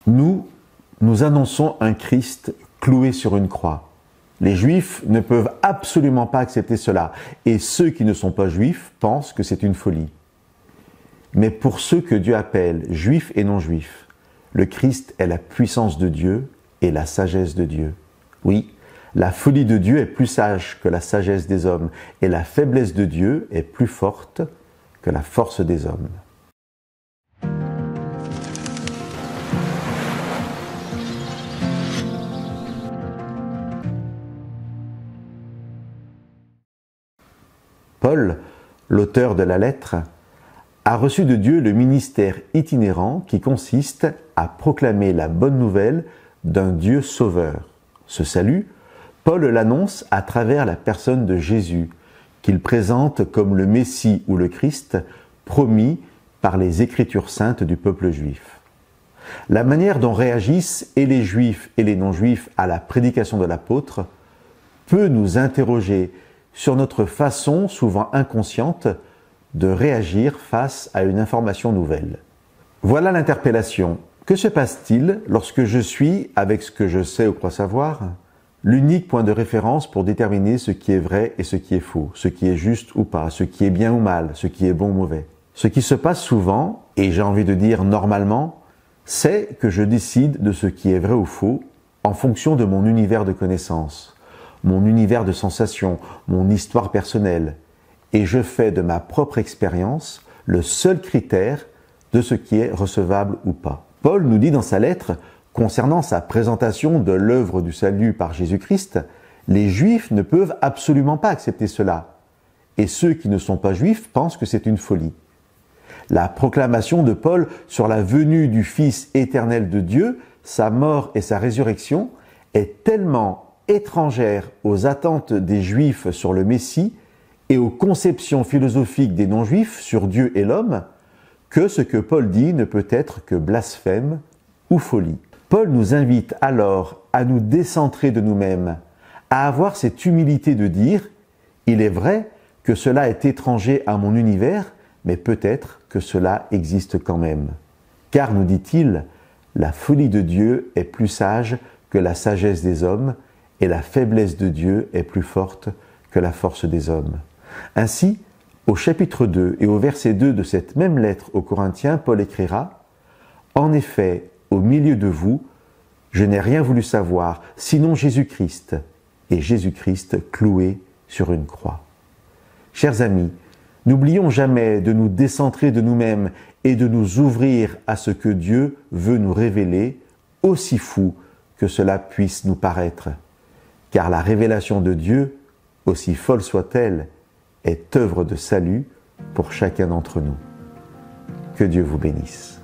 Nous annonçons un Christ cloué sur une croix. Les Juifs ne peuvent absolument pas accepter cela, et ceux qui ne sont pas Juifs pensent que c'est une folie. Mais pour ceux que Dieu appelle Juifs et non-Juifs, le Christ est la puissance de Dieu et la sagesse de Dieu. Oui, la folie de Dieu est plus sage que la sagesse des hommes, et la faiblesse de Dieu est plus forte que la force des hommes. Paul, l'auteur de la lettre, a reçu de Dieu le ministère itinérant qui consiste à proclamer la bonne nouvelle d'un Dieu sauveur. Ce salut, Paul l'annonce à travers la personne de Jésus, qu'il présente comme le Messie ou le Christ promis par les Écritures saintes du peuple juif. La manière dont réagissent et les Juifs et les non-Juifs à la prédication de l'apôtre peut nous interroger sur notre façon, souvent inconsciente, de réagir face à une information nouvelle. Voilà l'interpellation. Que se passe-t-il lorsque je suis, avec ce que je sais ou crois savoir, l'unique point de référence pour déterminer ce qui est vrai et ce qui est faux, ce qui est juste ou pas, ce qui est bien ou mal, ce qui est bon ou mauvais? Ce qui se passe souvent, et j'ai envie de dire normalement, c'est que je décide de ce qui est vrai ou faux en fonction de mon univers de connaissances, mon univers de sensations, mon histoire personnelle, et je fais de ma propre expérience le seul critère de ce qui est recevable ou pas. Paul nous dit dans sa lettre, concernant sa présentation de l'œuvre du salut par Jésus-Christ, les Juifs ne peuvent absolument pas accepter cela, et ceux qui ne sont pas Juifs pensent que c'est une folie. La proclamation de Paul sur la venue du Fils éternel de Dieu, sa mort et sa résurrection, est tellement étrangère aux attentes des Juifs sur le Messie et aux conceptions philosophiques des non-Juifs sur Dieu et l'homme, que ce que Paul dit ne peut être que blasphème ou folie. Paul nous invite alors à nous décentrer de nous-mêmes, à avoir cette humilité de dire « Il est vrai que cela est étranger à mon univers, mais peut-être que cela existe quand même. » Car, nous dit-il, la folie de Dieu est plus sage que la sagesse des hommes, et la faiblesse de Dieu est plus forte que la force des hommes. Ainsi, au chapitre 2 et au verset 2 de cette même lettre aux Corinthiens, Paul écrira « En effet, au milieu de vous, je n'ai rien voulu savoir, sinon Jésus-Christ, et Jésus-Christ cloué sur une croix. » Chers amis, n'oublions jamais de nous décentrer de nous-mêmes et de nous ouvrir à ce que Dieu veut nous révéler, aussi fou que cela puisse nous paraître. Car la révélation de Dieu, aussi folle soit-elle, est œuvre de salut pour chacun d'entre nous. Que Dieu vous bénisse.